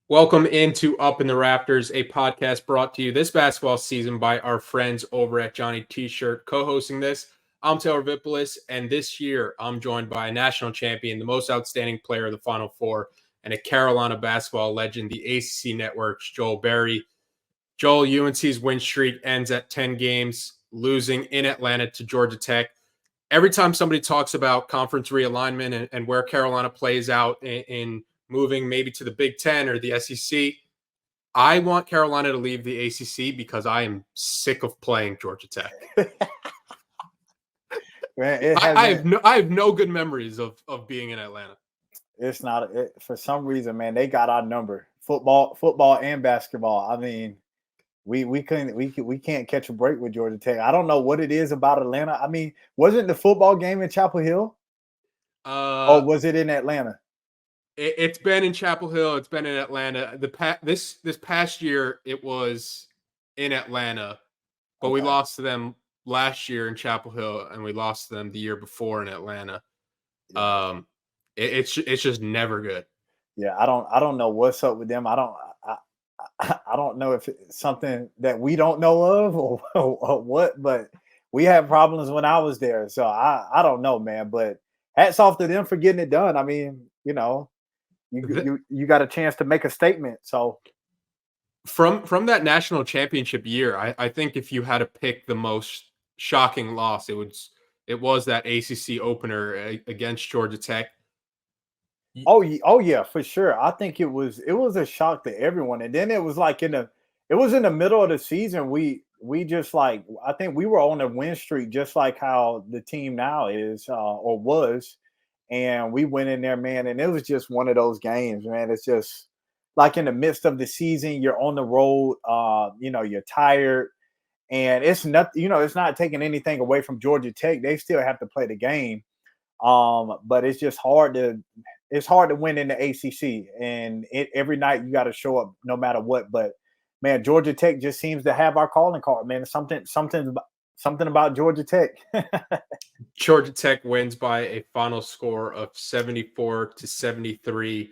Welcome into Up in the Rafters, a podcast brought to you this basketball season by our friends over at Johnny T-Shirt. Co-hosting this, I'm Taylor Vippolis, and this year I'm joined by a national champion, the most outstanding player of the Final Four, and a Carolina basketball legend, the ACC Network's Joel Berry. Joel, UNC's win streak ends at 10 games, losing in Atlanta to Georgia Tech. Every time somebody talks about conference realignment and where Carolina plays out in moving maybe to the Big Ten or the SEC, I want Carolina to leave the ACC because I am sick of playing Georgia Tech. Man, I have no good memories of being in Atlanta. It's not for some reason, man. They got our number. Football, and basketball. I mean, we can't catch a break with Georgia Tech. I don't know what it is about Atlanta. I mean, wasn't the football game in Chapel Hill? Or was it in Atlanta? It's been in Chapel Hill. It's been in Atlanta. This past year, it was in Atlanta, but we lost to them last year in Chapel Hill, and we lost to them the year before in Atlanta. Yeah. It's just never good. Yeah, I don't know what's up with them. I don't know if it's something that we don't know of or what, but we had problems when I was there. So I don't know, man. But hats off to them for getting it done. I mean, you got a chance to make a statement. So from that national championship year, I think if you had to pick the most shocking loss, it was that ACC opener against Georgia Tech. Oh yeah, for sure. I think it was a shock to everyone. And then it was like in the middle of the season. We just I think we were on a win streak, just like how the team now is or was. And we went in there, man, and it was just one of those games, man. It's just like in the midst of the season, you're on the road, you're tired, and it's not, it's not taking anything away from Georgia Tech. They still have to play the game. But it's just hard to win in the ACC, and every night you got to show up no matter what. But man, Georgia Tech just seems to have our calling card, man. Something about Georgia Tech. Georgia Tech wins by a final score of 74-73.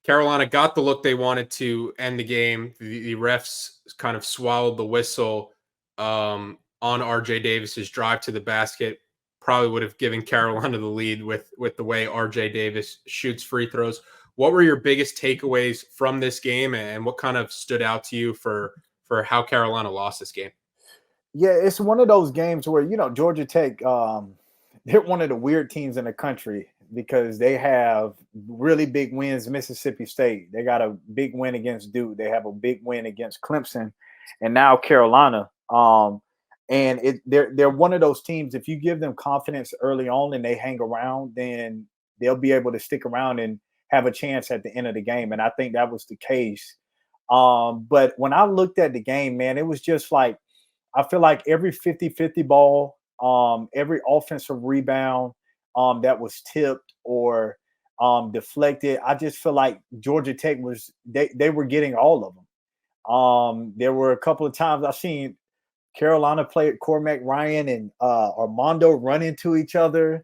Carolina got the look they wanted to end the game. The refs kind of swallowed the whistle on RJ Davis's drive to the basket. Probably would have given Carolina the lead with the way RJ Davis shoots free throws. What were your biggest takeaways from this game, and what kind of stood out to you for how Carolina lost this game? Yeah, it's one of those games where, Georgia Tech, they're one of the weird teams in the country because they have really big wins. Mississippi State, they got a big win against Duke. They have a big win against Clemson, and now Carolina. And they're one of those teams. If you give them confidence early on and they hang around, then they'll be able to stick around and have a chance at the end of the game. And I think that was the case. But when I looked at the game, man, it was just like, I feel like every 50-50 ball, every offensive rebound that was tipped or deflected, I just feel like Georgia Tech they were getting all of them. There were a couple of times I've seen Carolina play Cormac Ryan and Armando run into each other.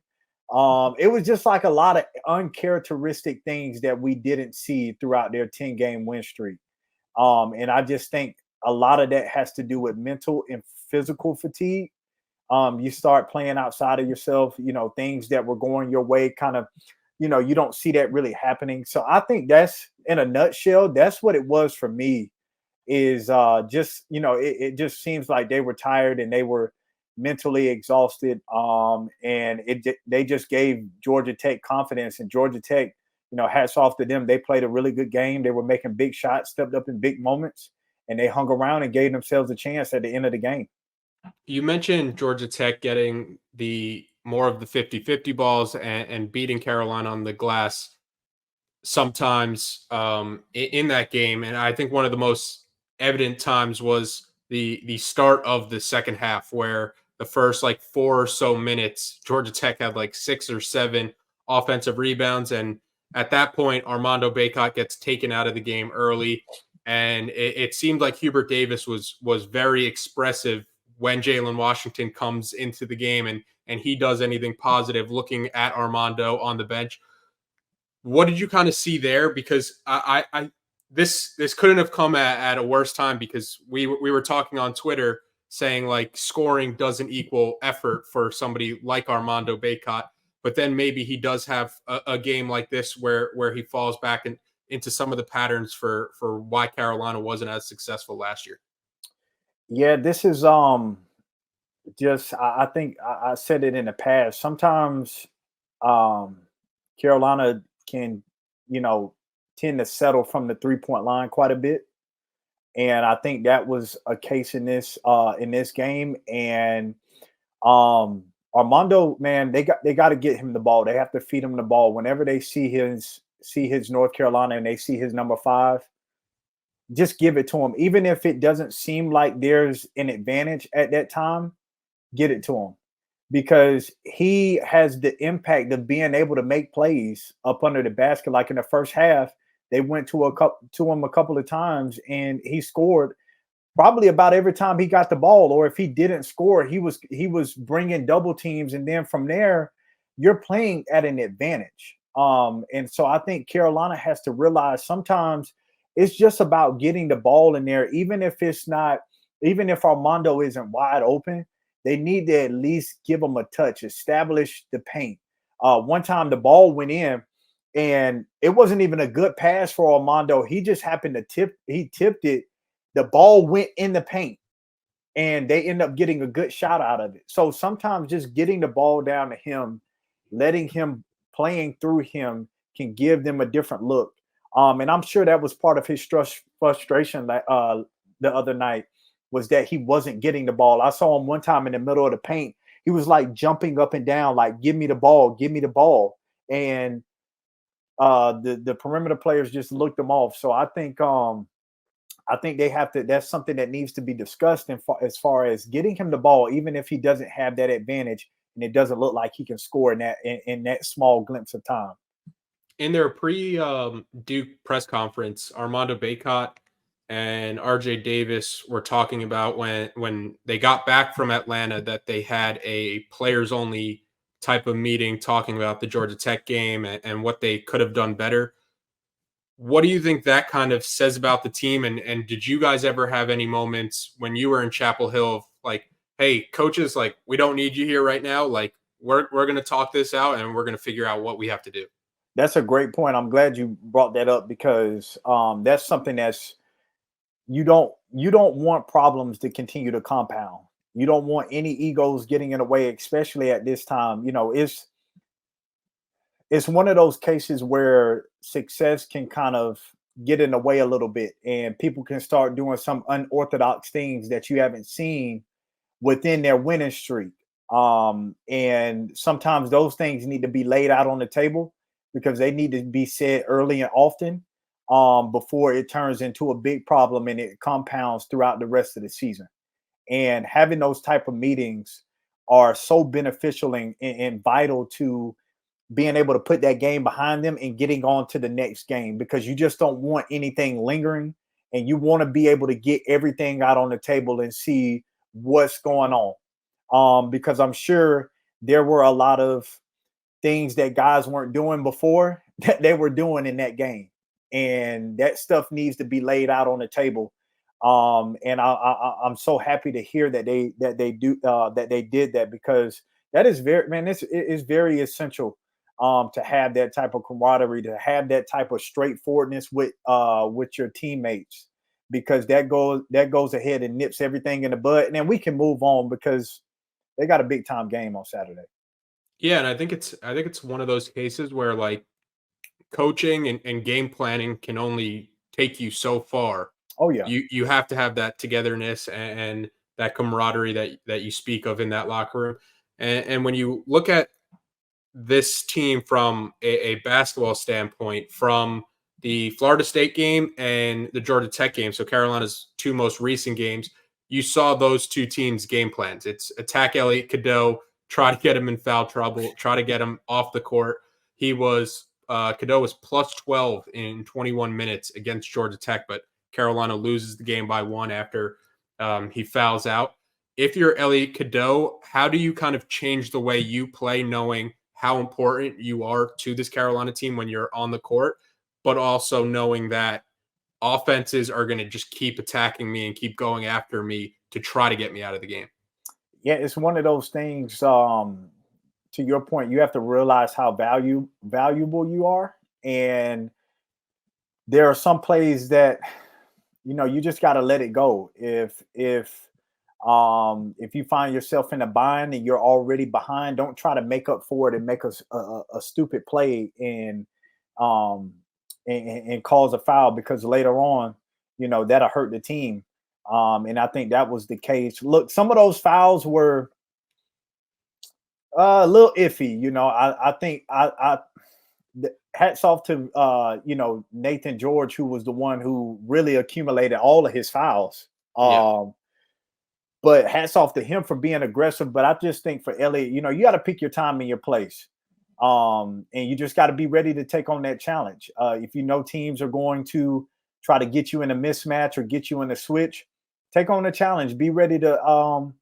It was just like a lot of uncharacteristic things that we didn't see throughout their 10-game win streak. And I just think a lot of that has to do with mental and physical fatigue. You start playing outside of yourself, things that were going your way kind of, you don't see that really happening. So I think that's, in a nutshell, that's what it was for me, is just, it just seems like they were tired and they were mentally exhausted. And they just gave Georgia Tech confidence, and Georgia Tech, hats off to them. They played a really good game. They were making big shots, stepped up in big moments, and they hung around and gave themselves a chance at the end of the game. You mentioned Georgia Tech getting the more of the 50-50 balls and beating Carolina on the glass sometimes in that game. And I think one of the most evident times was the start of the second half, where the first 4 or so minutes, Georgia Tech had 6 or 7 offensive rebounds. And at that point, Armando Bacot gets taken out of the game early. And it seemed like Hubert Davis was very expressive when Jalen Washington comes into the game and he does anything positive, looking at Armando on the bench. What did you kind of see there? Because I this couldn't have come at a worse time, because we were talking on Twitter saying like scoring doesn't equal effort for somebody like Armando Bacot, but then maybe he does have a game like this where he falls back into some of the patterns for why Carolina wasn't as successful last year. Yeah, this is just I think I said it in the past. Sometimes um Carolina can, you know, tend to settle from the 3-point line quite a bit. And I think that was a case in this game. And Armando, man, they got to get him the ball. They have to feed him the ball whenever they see his North Carolina and they see his number 5. Just give it to him, even if it doesn't seem like there's an advantage at that time. Get it to him, because he has the impact of being able to make plays up under the basket. Like in the first half, they went to him a couple of times, and he scored probably about every time he got the ball. Or if he didn't score, he was bringing double teams, and then from there, you're playing at an advantage. And so I think Carolina has to realize sometimes it's just about getting the ball in there, even if Armando isn't wide open. They need to at least give him a touch, establish the paint. One time the ball went in, and it wasn't even a good pass for Armando. He just happened to tipped it. The ball went in the paint, and they end up getting a good shot out of it. So sometimes just getting the ball down to him, letting him, playing through him, can give them a different look. And I'm sure that was part of his frustration the other night, was that he wasn't getting the ball. I saw him one time in the middle of the paint. He was like jumping up and down, like, give me the ball, give me the ball. And the perimeter players just looked him off. So I think they have to. That's something that needs to be discussed as far as getting him the ball, even if he doesn't have that advantage and it doesn't look like he can score in that small glimpse of time. In their Duke press conference, Armando Bacot and RJ Davis were talking about when they got back from Atlanta, that they had a players only type of meeting talking about the Georgia Tech game and what they could have done better. What do you think that kind of says about the team? And did you guys ever have any moments when you were in Chapel Hill of like, hey, coaches, like, we don't need you here right now. Like, we're going to talk this out and we're going to figure out what we have to do. That's a great point. I'm glad you brought that up, because that's something that's you don't want problems to continue to compound. You don't want any egos getting in the way, especially at this time. You know, it's one of those cases where success can kind of get in the way a little bit, and people can start doing some unorthodox things that you haven't seen within their winning streak. And sometimes those things need to be laid out on the table, because they need to be said early and often, before it turns into a big problem and it compounds throughout the rest of the season. And having those type of meetings are so beneficial and vital to being able to put that game behind them and getting on to the next game, because you just don't want anything lingering, and you want to be able to get everything out on the table and see what's going on. Because I'm sure there were a lot of things that guys weren't doing before that they were doing in that game, and that stuff needs to be laid out on the table. And I'm so happy to hear that they did that, because that is this is very essential, to have that type of camaraderie, to have that type of straightforwardness with your teammates, because that goes ahead and nips everything in the bud, and then we can move on, because they got a big time game on Saturday. Yeah, and I think it's one of those cases where like coaching and game planning can only take you so far. Oh yeah. You have to have that togetherness and that camaraderie that you speak of in that locker room. And when you look at this team from a basketball standpoint, from the Florida State game and the Georgia Tech game, so Carolina's two most recent games, you saw those two teams' game plans. It's attack Elliot Cadeau, try to get him in foul trouble, try to get him off the court. Cadeau was plus 12 in 21 minutes against Georgia Tech, but Carolina loses the game by 1 after he fouls out. If you're Elliot Cadeau, how do you kind of change the way you play, knowing how important you are to this Carolina team when you're on the court, but also knowing that offenses are going to just keep attacking me and keep going after me to try to get me out of the game. Yeah, it's one of those things. To your point, you have to realize how valuable you are, and there are some plays that you just got to let it go. If you find yourself in a bind and you're already behind, don't try to make up for it and make a stupid play um and cause a foul, because later on, that'll hurt the team. And I think that was the case. Look, some of those fouls were a little iffy. I think hats off to Nathan George, who was the one who really accumulated all of his fouls. Yeah. But hats off to him for being aggressive. But I just think for Elliott, you got to pick your time and your place. And you just got to be ready to take on that challenge. If teams are going to try to get you in a mismatch or get you in a switch, take on the challenge. Be ready to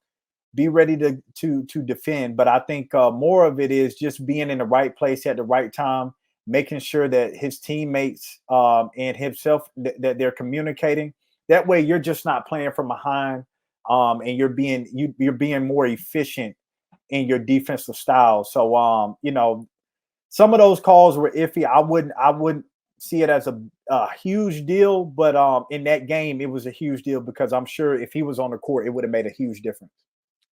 defend. But I think more of it is just being in the right place at the right time, making sure that his teammates and himself that they're communicating. That way, you're just not playing from behind, and you're being more efficient in your defensive style. So, some of those calls were iffy. I wouldn't see it as a huge deal, but in that game, it was a huge deal because I'm sure if he was on the court, it would have made a huge difference.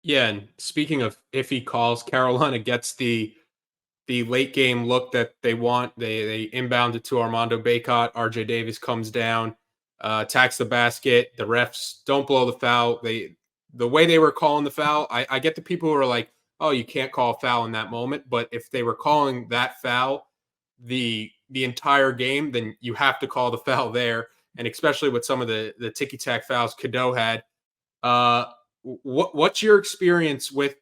Yeah, and speaking of iffy calls, Carolina gets the late game look that they want. They inbound it to Armando Bacot. RJ Davis comes down, attacks the basket. The refs don't blow the foul. The way they were calling the foul, I get the people who are like, oh, you can't call a foul in that moment. But if they were calling that foul the entire game, then you have to call the foul there. And especially with some of the ticky tack fouls Cadeau had. What's your experience with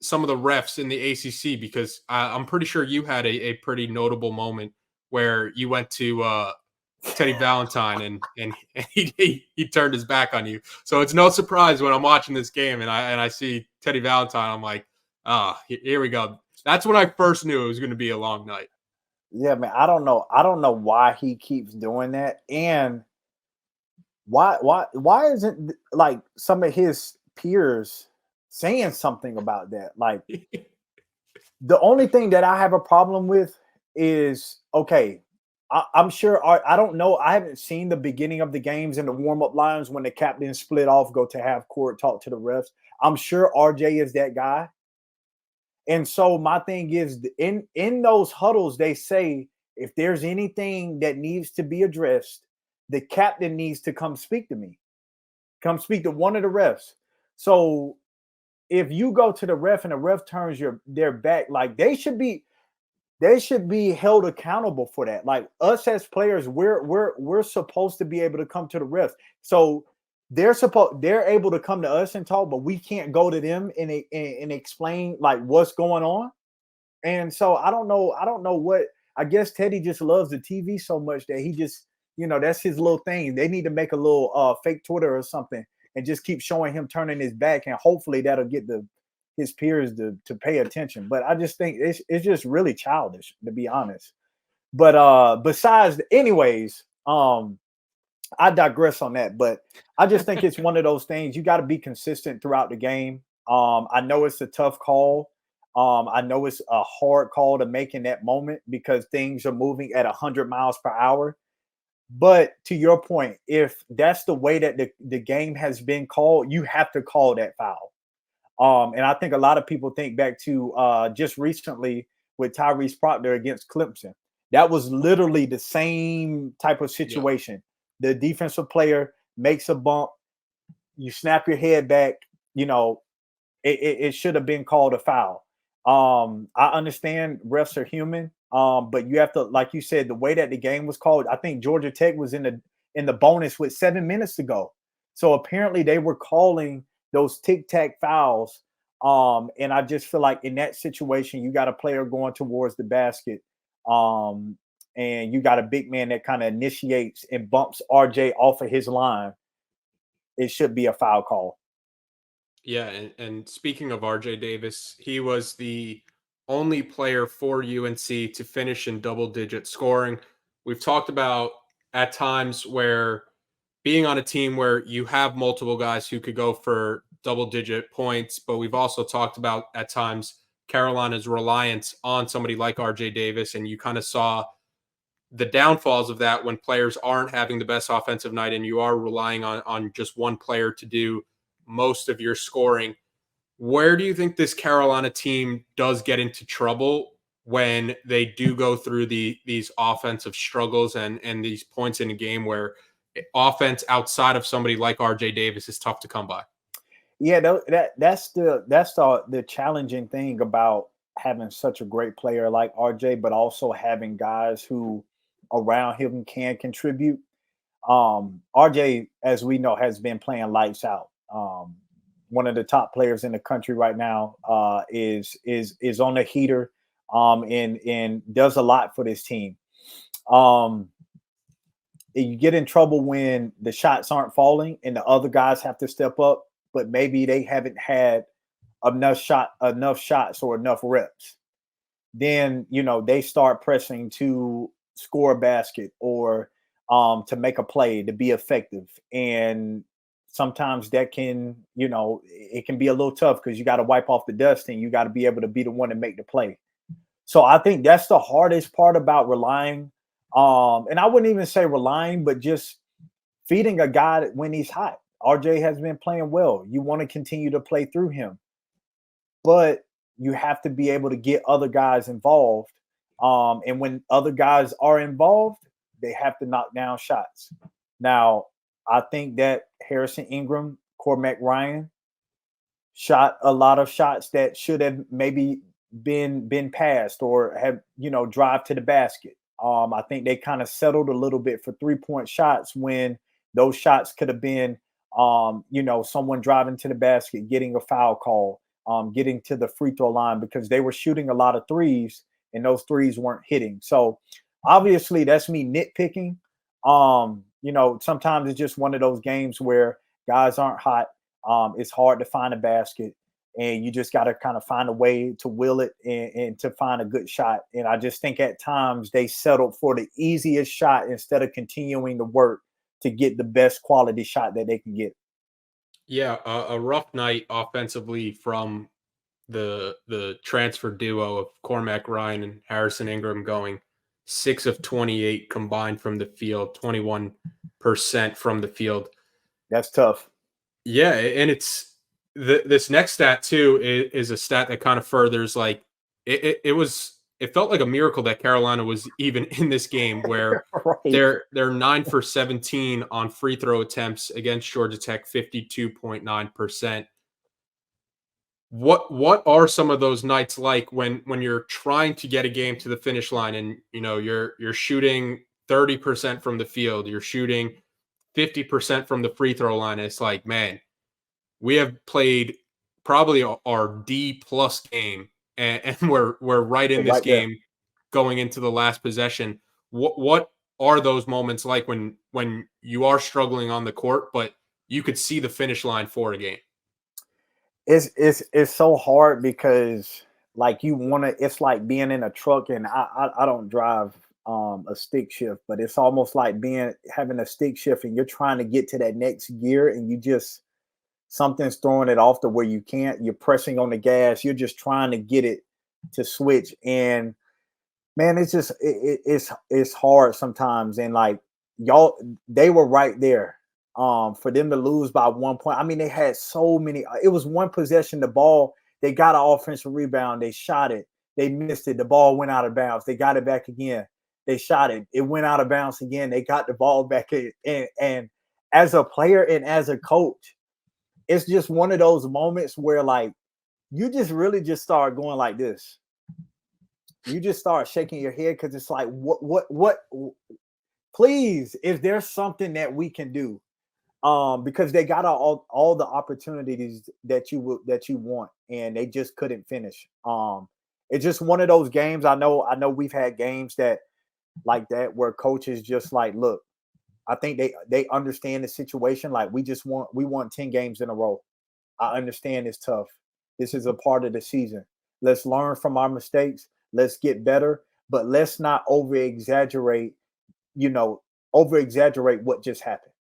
some of the refs in the ACC? Because I'm pretty sure you had a pretty notable moment where you went to Teddy Valentine and he turned his back on you. So it's no surprise when I'm watching this game and I see Teddy Valentine, I'm like, here we go. That's when I first knew it was going to be a long night. Yeah, man. I don't know why he keeps doing that, and why isn't like some of his peers saying something about that? Like, the only thing that I have a problem with is, okay, I'm sure I don't know. I haven't seen the beginning of the games and the warm up lines when the captains split off, go to half court, talk to the refs. I'm sure RJ is that guy. And so my thing is, in those huddles, they say if there's anything that needs to be addressed, the captain needs to come speak to me. Come speak to one of the refs. So if you go to the ref and the ref turns their back, like they should be held accountable for that. Like us as players, we're supposed to be able to come to the refs. So they're able to come to us and talk, but we can't go to them and explain like what's going on. And so I don't know what. I guess Teddy just loves the TV so much that he just, that's his little thing. They need to make a little fake Twitter or something and just keep showing him turning his back, and hopefully that'll get his peers to pay attention. But I just think it's just really childish, to be honest. But besides, anyways, I digress on that. But I just think it's one of those things. You got to be consistent throughout the game. I know it's a tough call. I know it's a hard call to make in that moment because things are moving at 100 miles per hour. But to your point, if that's the way that the game has been called, you have to call that foul. And I think a lot of people think back to just recently with Tyrese Proctor against Clemson. That was literally the same type of situation. Yeah. The defensive player makes a bump, you snap your head back, it should have been called a foul. I understand refs are human, but you have to, like you said, the way that the game was called, I think Georgia Tech was in the bonus with 7 minutes to go. So apparently they were calling those tic-tac fouls. And I just feel like in that situation, you got a player going towards the basket. And you got a big man that kind of initiates and bumps RJ off of his line. It should be a foul call. Yeah, and speaking of RJ Davis, he was the only player for UNC to finish in double-digit scoring. We've talked about at times where being on a team where you have multiple guys who could go for double-digit points, but we've also talked about at times Carolina's reliance on somebody like RJ Davis, and you kind of saw the downfalls of that when players aren't having the best offensive night and you are relying on just one player to do most of your scoring. Where do you think this Carolina team does get into trouble when they do go through these offensive struggles and these points in a game where offense outside of somebody like RJ Davis is tough to come by? Yeah, that's the challenging thing about having such a great player like RJ, but also having guys who around him can contribute. RJ, as we know, has been playing lights out. One of the top players in the country right now, is on a heater, and does a lot for this team. Um, you get in trouble when the shots aren't falling and the other guys have to step up, but maybe they haven't had enough shots or enough reps. Then they start pressing to score a basket or to make a play to be effective. And sometimes that can, it can be a little tough because you got to wipe off the dust and you got to be able to be the one to make the play. So I think that's the hardest part about relying. And I wouldn't even say relying, but just feeding a guy when he's hot. RJ has been playing well. You want to continue to play through him, but you have to be able to get other guys involved. And when other guys are involved, they have to knock down shots. Now, I think that Harrison Ingram, Cormac Ryan shot a lot of shots that should have maybe been passed or have drive to the basket. I think they kind of settled a little bit for 3-point shots when those shots could have been someone driving to the basket, getting a foul call, getting to the free throw line because they were shooting a lot of threes and those threes weren't hitting. So obviously that's me nitpicking. Sometimes it's just one of those games where guys aren't hot. It's hard to find a basket and you just got to kind of find a way to will it and to find a good shot. And I just think at times they settled for the easiest shot instead of continuing to work to get the best quality shot that they can get. Yeah, a rough night offensively from the transfer duo of Cormac Ryan and Harrison Ingram, going 6 of 28 combined from the field, 21% from the field. That's tough. Yeah, and it's this next stat too is a stat that kind of furthers like it felt like a miracle that Carolina was even in this game where Right. they're 9 for 17 on free throw attempts against Georgia Tech, 52.9%. What are some of those nights like when you're trying to get a game to the finish line and you're shooting 30% from the field, you're shooting 50% from the free throw line? It's like, man, we have played probably our D plus game, and we're right in this Right there. game going into the last possession. What are those moments like when you are struggling on the court, but you could see the finish line for a game? It's so hard because like you want to. It's like being in a truck, and I don't drive a stick shift, but it's almost like having a stick shift, and you're trying to get to that next gear, and you just something's throwing it off to where you can't. You're pressing on the gas. You're just trying to get it to switch, and man, it's just it's hard sometimes. And like y'all, they were right there. For them to lose by 1 point. I mean, they had so many. It was one possession. The ball, they got an offensive rebound. They shot it. They missed it. The ball went out of bounds. They got it back again. They shot it. It went out of bounds again. They got the ball back. And as a player and as a coach, it's just one of those moments where like you just really just start going like this. You just start shaking your head because it's like, what? Please, is there something that we can do? Because they got all the opportunities that you want, and they just couldn't finish. It's just one of those games. I know we've had games that like that where coaches just like, look, I think they understand the situation. Like we want 10 games in a row. I understand it's tough. This is a part of the season. Let's learn from our mistakes. Let's get better, but let's not over exaggerate, over exaggerate what just happened.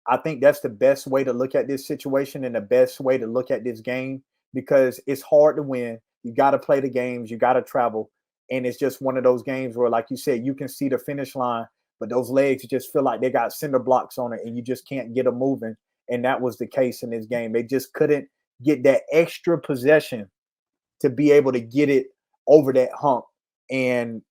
I think that's the best way to look at this situation and the best way to look at this game, because it's hard to win. You got to play the games, you got to travel. And it's just one of those games where, like you said, you can see the finish line, but those legs just feel like they got cinder blocks on it and you just can't get them moving. And that was the case in this game. They just couldn't get that extra possession to be able to get it over that hump. And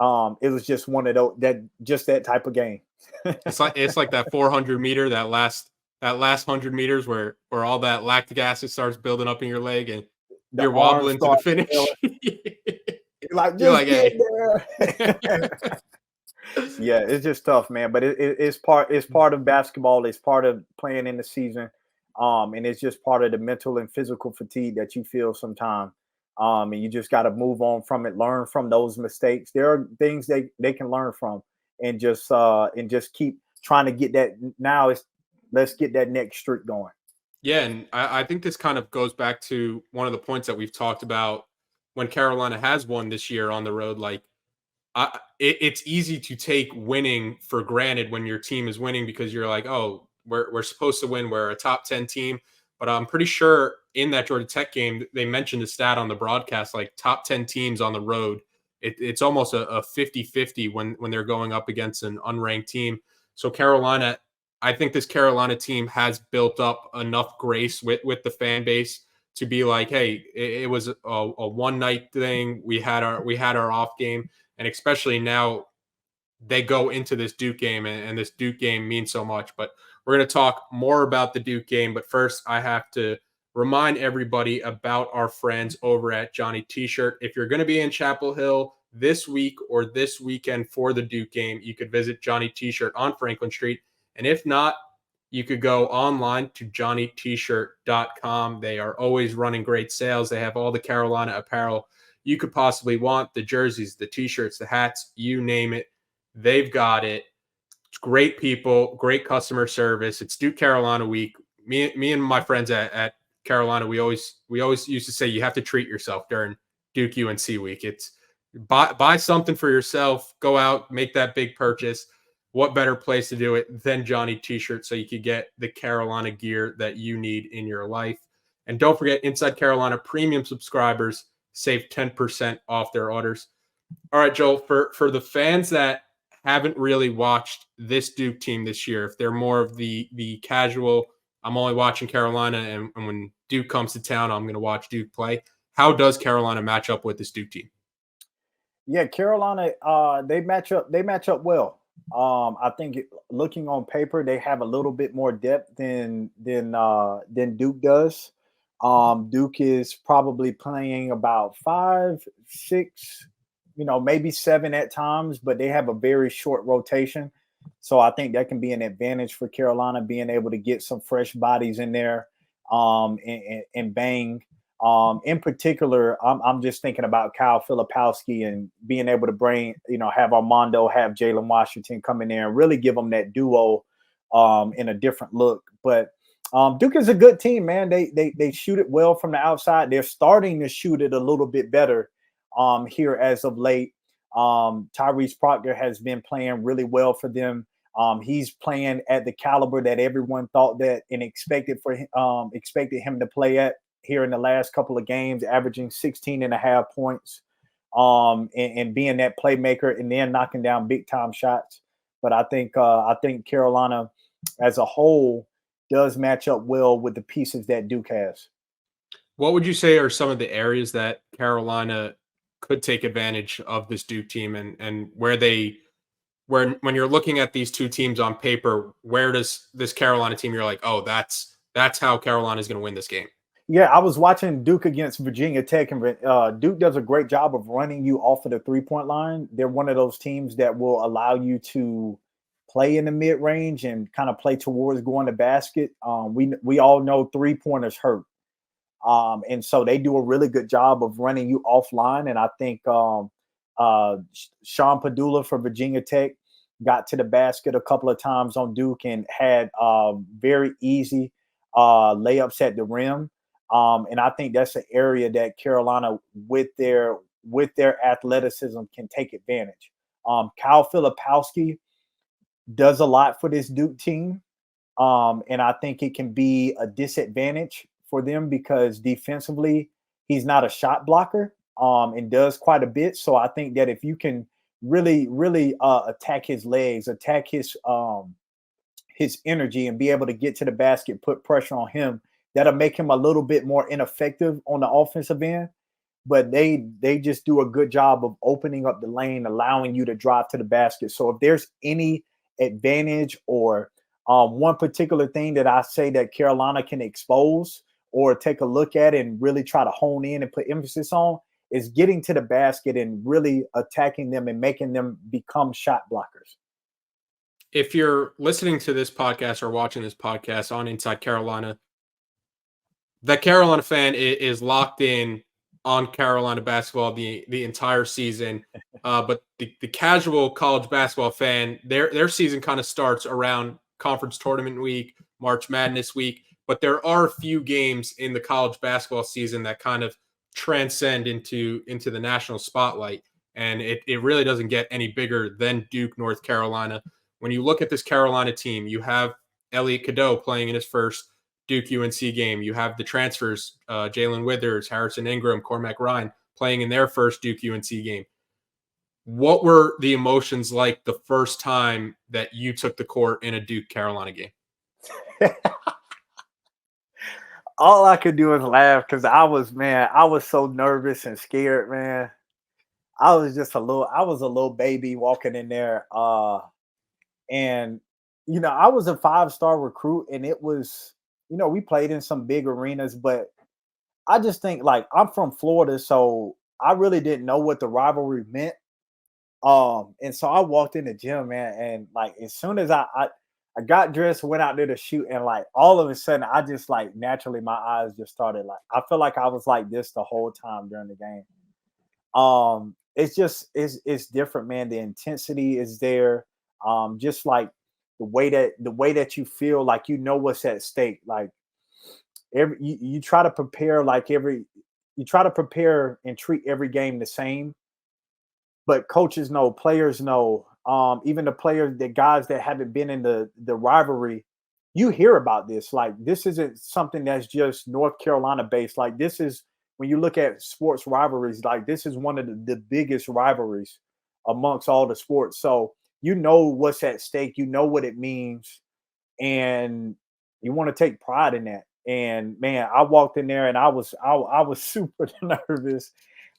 it was just one of those, that type of game. It's like that 400-meter, that last 100 meters where all that lactic acid starts building up in your leg and The you're arms wobbling to the start finish. like, You're just like, get hey. there. Yeah, it's just tough, man. But it's part of basketball. It's part of playing in the season, and it's just part of the mental and physical fatigue that you feel sometimes. And you just got to move on from it, learn from those mistakes. There are things they can learn from, and just keep trying to get that. Now let's get that next streak going. Yeah, and I think this kind of goes back to one of the points that we've talked about when Carolina has won this year on the road. Like, it's easy to take winning for granted when your team is winning because you're like, oh, we're supposed to win. We're a top 10 team. But I'm pretty sure in that Georgia Tech game, they mentioned the stat on the broadcast, like top 10 teams on the road. It's almost a 50-50 when they're going up against an unranked team. So Carolina, I think this Carolina team has built up enough grace with the fan base to be like, hey, it was a one night thing. We had our off game. And especially now they go into this Duke game, and this Duke game means so much. But we're going to talk more about the Duke game. But first, I have to remind everybody about our friends over at Johnny T-Shirt. If you're going to be in Chapel Hill this week or this weekend for the Duke game, you could visit Johnny T-Shirt on Franklin Street. And if not, you could go online to johnnytshirt.com. They are always running great sales. They have all the Carolina apparel you could possibly want, the jerseys, the T-shirts, the hats, you name it. They've got it. It's great people, great customer service. It's Duke Carolina week. Me and my friends at Carolina, we always used to say you have to treat yourself during Duke UNC week. It's buy something for yourself, go out, make that big purchase. What better place to do it than Johnny T-shirt so you could get the Carolina gear that you need in your life. And don't forget, Inside Carolina premium subscribers save 10% off their orders. All right, Joel, for the fans that haven't really watched this Duke team this year, if they're more of the casual, I'm only watching Carolina, and when Duke comes to town, I'm going to watch Duke play. How does Carolina match up with this Duke team? Yeah, Carolina, they match up well. I think looking on paper, they have a little bit more depth than Duke does. Duke is probably playing about 5, 6, maybe 7 at times, but they have a very short rotation. So I think that can be an advantage for Carolina, being able to get some fresh bodies in there, and bang. In particular, I'm just thinking about Kyle Filipowski and being able to bring, have Armando, have Jalen Washington come in there and really give them that duo in a different look. But Duke is a good team, man. They shoot it well from the outside. They're starting to shoot it a little bit better here as of late. Tyrese Proctor has been playing really well for them. He's playing at the caliber that everyone thought that and expected him to play at here in the last couple of games, averaging 16.5 points, and being that playmaker and then knocking down big time shots. But I think Carolina as a whole does match up well with the pieces that Duke has. What would you say are some of the areas that Carolina could take advantage of this Duke team, and where when you're looking at these two teams on paper, where does this Carolina team, you're like, oh, that's how Carolina is going to win this game? Yeah, I was watching Duke against Virginia Tech, and Duke does a great job of running you off of the 3-point line. They're one of those teams that will allow you to play in the mid range and kind of play towards going to basket. We all know 3-pointers hurt, and so they do a really good job of running you offline. And I think Sean Padula for Virginia Tech got to the basket a couple of times on Duke and had very easy layups at the rim. And I think that's an area that Carolina, with their athleticism, can take advantage. Kyle Filipowski does a lot for this Duke team. And I think it can be a disadvantage for them because defensively, he's not a shot blocker and does quite a bit. So I think that if you can really attack his legs, attack his energy, and be able to get to the basket, put pressure on him, that'll make him a little bit more ineffective on the offensive end. But they just do a good job of opening up the lane, allowing you to drive to the basket. So if there's any advantage or one particular thing that I say that Carolina can expose or take a look at and really try to hone in and put emphasis on is getting to the basket and really attacking them and making them become shot blockers. If you're listening to this podcast or watching this podcast on Inside Carolina, the Carolina fan is locked in on Carolina basketball the entire season. But the casual college basketball fan, their season kind of starts around conference tournament week, March Madness week. But there are a few games in the college basketball season that kind of transcend into the national spotlight. And it really doesn't get any bigger than Duke, North Carolina. When you look at this Carolina team, you have Elliot Cadeau playing in his first Duke UNC game. You have the transfers, Jalen Withers, Harrison Ingram, Cormac Ryan playing in their first Duke UNC game. What were the emotions like the first time that you took the court in a Duke Carolina game? All I could do is laugh because I was so nervous and scared, man. I was a little baby walking in there. And I was a 5-star recruit, and it was, we played in some big arenas, but I just think like I'm from Florida, so I really didn't know what the rivalry meant. And so I walked in the gym, man, and like as soon as I got dressed, went out there to shoot, and like all of a sudden, I just like naturally my eyes just started like I feel like I was like this the whole time during the game. It's different, man. The intensity is there. Just like the way that you feel like what's at stake. Like you try to prepare you try to prepare and treat every game the same. But coaches know, players know, even the guys that haven't been in the rivalry, you hear about this. Like this isn't something that's just North Carolina based. Like this is when you look at sports rivalries, like this is one of the biggest rivalries amongst all the sports. So you know what's at stake, you know what it means, and you want to take pride in that. And man, I walked in there and I was super nervous.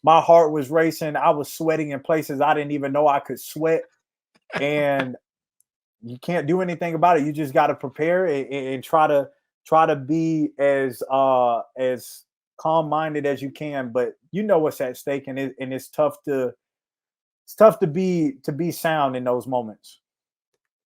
My heart was racing. I was sweating in places I didn't even know I could sweat. And you can't do anything about it. You just got to prepare and try to be as calm-minded as you can. But you know what's at stake, and it's tough to be sound in those moments.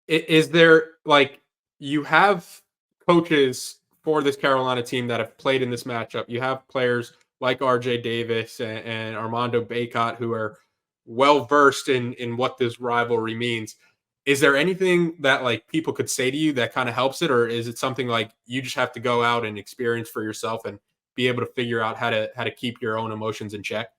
Is there like you have coaches for this Carolina team that have played in this matchup? You have players like RJ Davis and Armando Bacot who are well versed in what this rivalry means. Is there anything that like people could say to you that kind of helps it, or is it something like you just have to go out and experience for yourself and be able to figure out how to keep your own emotions in check?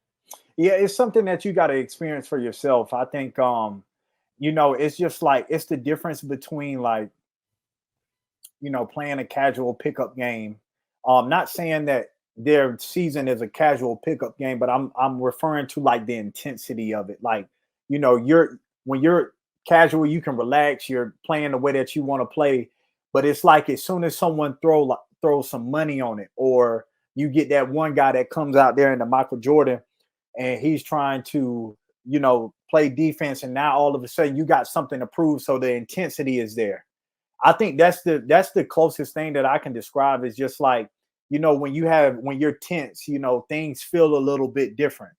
Yeah, it's something that you got to experience for yourself. I think it's just like it's the difference between like playing a casual pickup game. Not saying that their season is a casual pickup game, but I'm referring to like the intensity of it. Like, when you're casual, you can relax, you're playing the way that you want to play. But it's like as soon as someone throws some money on it, or you get that one guy that comes out there in the Michael Jordan and he's trying to, play defense, and now all of a sudden you got something to prove. So the intensity is there. I think that's the closest thing that I can describe is just like, when you're tense, things feel a little bit different.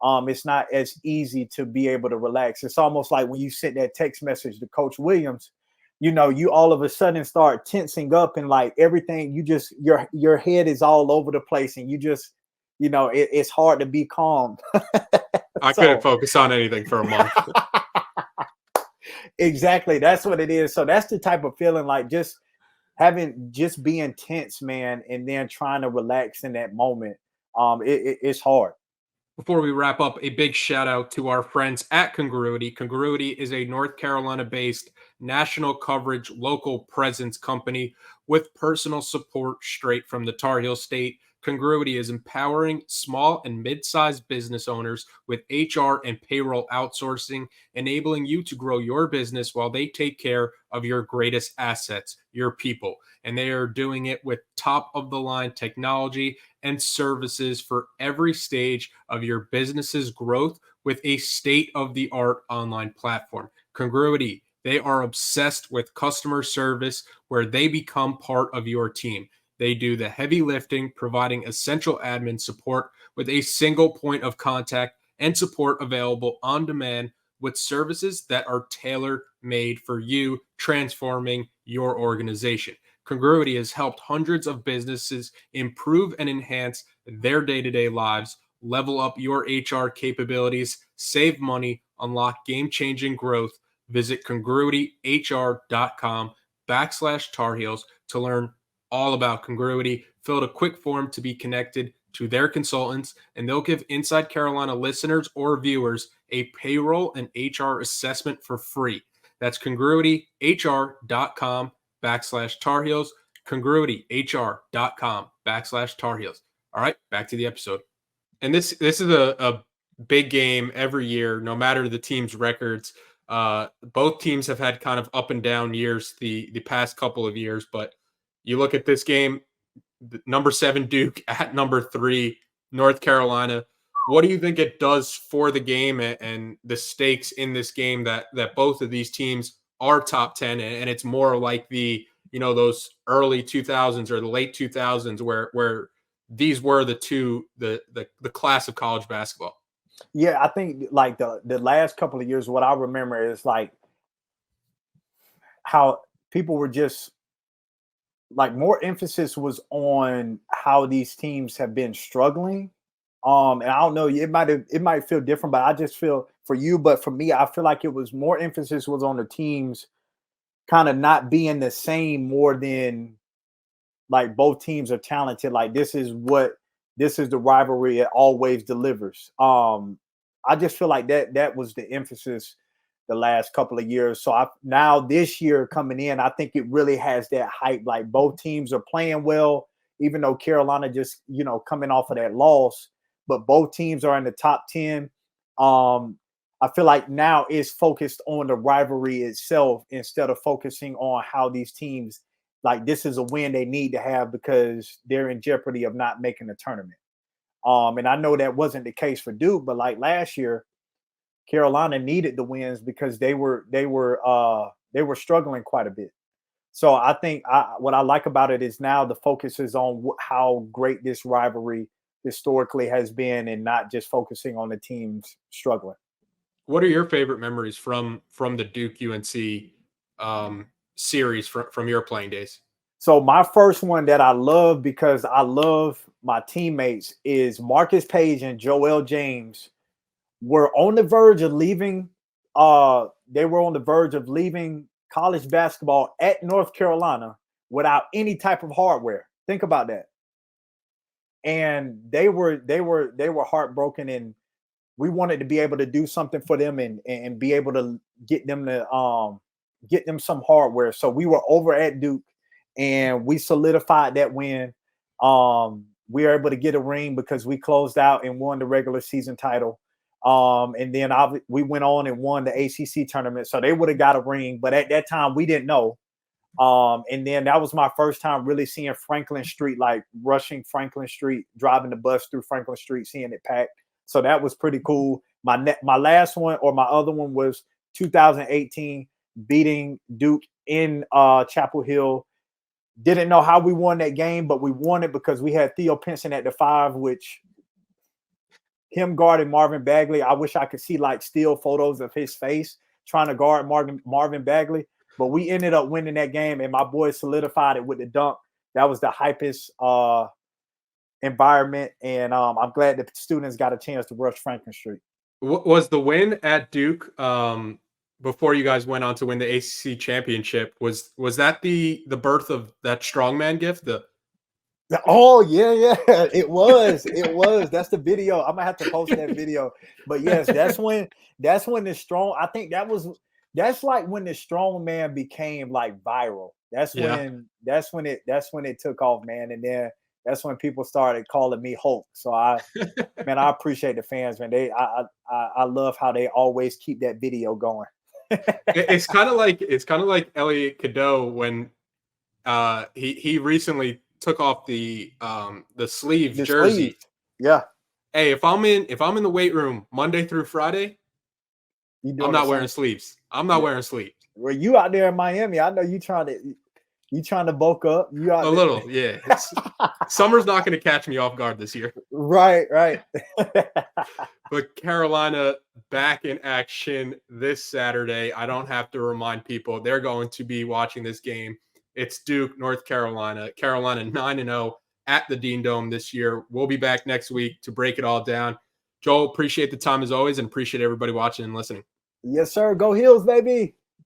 It's not as easy to be able to relax. It's almost like when you sent that text message to Coach Williams, you all of a sudden start tensing up and like everything, your head is all over the place and you just, it's hard to be calm. I couldn't focus on anything for a month. Exactly. That's what it is. So that's the type of feeling like just being tense, man, and then trying to relax in that moment. It's hard. Before we wrap up, a big shout out to our friends at Congruity. Congruity is a North Carolina based national coverage, local presence company with personal support straight from the Tar Heel State. Congruity is empowering small and mid-sized business owners with HR and payroll outsourcing, enabling you to grow your business while they take care of your greatest assets, your people. And they are doing it with top-of-the-line technology and services for every stage of your business's growth with a state-of-the-art online platform. Congruity, they are obsessed with customer service where they become part of your team. They do the heavy lifting, providing essential admin support with a single point of contact and support available on demand with services that are tailor-made for you, transforming your organization. Congruity has helped hundreds of businesses improve and enhance their day-to-day lives, level up your HR capabilities, save money, unlock game-changing growth. Visit congruityhr.com/Tar Heels to learn all about Congruity. Fill out a quick form to be connected to their consultants, and they'll give Inside Carolina listeners or viewers a payroll and HR assessment for free. That's congruityhr.com/Tar Heels, congruityhr.com/Tar Heels. All right, back to the episode. And this is a big game every year, no matter the team's records. Both teams have had kind of up and down years the past couple of years, but you look at this game, number 7 Duke at number 3 North Carolina. What do you think it does for the game and the stakes in this game that both of these teams are top 10 and it's more like those early 2000s or the late 2000s where these were the class of college basketball? Yeah, I think like the last couple of years, what I remember is like how people were just like more emphasis was on how these teams have been struggling. And I don't know, it might feel different, but I just feel for you, but for me, I feel like it was more emphasis was on the teams kind of not being the same more than like both teams are talented. Like this is the rivalry it always delivers. I just feel like that was the emphasis the last couple of years. So now this year coming in, I think it really has that hype. Like both teams are playing well, even though Carolina just, coming off of that loss, but both teams are in the top 10. I feel like now it's focused on the rivalry itself instead of focusing on how these teams, like this is a win they need to have because they're in jeopardy of not making the tournament. And I know that wasn't the case for Duke, but like last year, Carolina needed the wins because they were struggling quite a bit. So I think what I like about it is now the focus is on how great this rivalry historically has been, and not just focusing on the teams struggling. What are your favorite memories from the Duke UNC series from your playing days? So my first one that I love because I love my teammates is Marcus Page and Joel James were on the verge of leaving. They were on the verge of leaving college basketball at North Carolina without any type of hardware. Think about that. And they were heartbroken, and we wanted to be able to do something for them and be able to get them some hardware. So we were over at Duke and we solidified that win. We were able to get a ring because we closed out and won the regular season title. And then we went on and won the ACC tournament. So they would have got a ring, but at that time we didn't know. And then that was my first time really seeing Franklin Street, like rushing Franklin Street, driving the bus through Franklin Street, seeing it packed. So that was pretty cool. My last one, or my other one, was 2018, beating Duke in Chapel Hill. Didn't know how we won that game, but we won it because we had Theo Pinson at the 5, which him guarding Marvin Bagley. I wish I could see like still photos of his face trying to guard Marvin Bagley. But we ended up winning that game, and my boys solidified it with the dunk. That was the hypest environment, and I'm glad the students got a chance to rush Franklin Street. Was the win at Duke before you guys went on to win the ACC championship? Was that the birth of that strongman gift? Oh yeah, it was. That's the video. I'm gonna have to post that video. But yes, that's when the strong. I think that was That's like when the strongman became like viral. That's Yeah. when it took off, man. And then that's when people started calling me Hulk. So I appreciate the fans, man. I love how they always keep that video going. It's kind of like Elliot Cadeau when he recently took off the sleeve The jersey. sleeves. Yeah. Hey, if I'm in the weight room Monday through Friday, I'm not wearing sleeves. I'm not wearing sleeves. Well, you out there in Miami, I know you trying to bulk up. You out A there. little, yeah. Summer's not going to catch me off guard this year. Right. But Carolina back in action this Saturday. I don't have to remind people they're going to be watching this game. It's Duke, North Carolina. Carolina 9-0 at the Dean Dome this year. We'll be back next week to break it all down. Joel, appreciate the time as always, and appreciate everybody watching and listening. Yes, sir. Go Heels, baby.